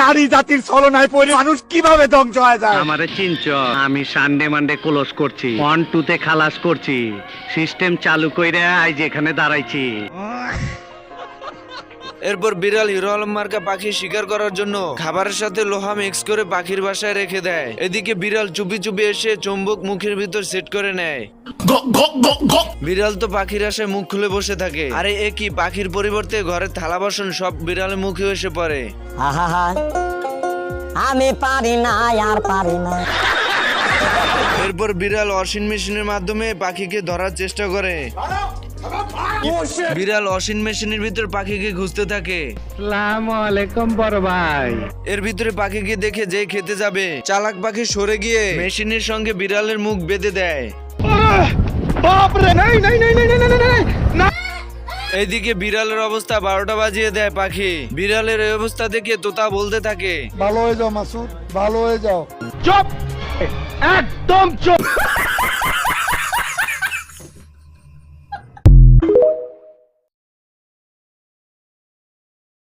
নারী জাতির ছলনায় পড়ে মানুষ কিভাবে ধ্বংস হয়ে যায়। আমারে চিনচ, আমি সানডে মানডে ক্লোজ করছি, 1 2 তে খালাস করছি, সিস্টেম চালু কইরা আজ এখানে দাঁড়াইছি। এরপর বিড়াল হিরো আলম মার্কা পাখি শিকার করার জন্য খাবারের সাথে লোহা মিক্স করে পাখির বাসায় রেখে দেয়। এদিকে বিড়াল চুপি চুপি এসে চুম্বক মুখের ভিতর সেট করে নেয়। বিড়াল তো পাখির আশায় মুখ খুলে বসে থাকে। আরে এ কি, পাখির পরিবর্তে ঘরের থালা বাসন সব বিড়ালের মুখে এসে পড়ে। আহা, আমি পারি না, আর পারি না। এরপর বিড়াল ওয়াশিং মেশিনের মাধ্যমে পাখিকে ধরার চেষ্টা করে। বিড়াল ওয়াশিং মেশিনের ভিতর পাখিকে খুঁজতে থাকে। আসসালামু আলাইকুম বড় ভাই। এর ভিতরে পাখিকে দেখে যে খেতে যাবে, চালাক পাখি সরে গিয়ে মেশিনের সঙ্গে বিড়ালের মুখ বেঁধে দেয়। এইদিকে বিড়ালের অবস্থা 12টা বাজিয়ে দেয় পাখি। বিড়ালের এই অবস্থা দেখে তোতা বলতে থাকে, ভালো হয়ে যাও মাসুদ, ভালো হয়ে যাও। চুপ, একদম চুপ।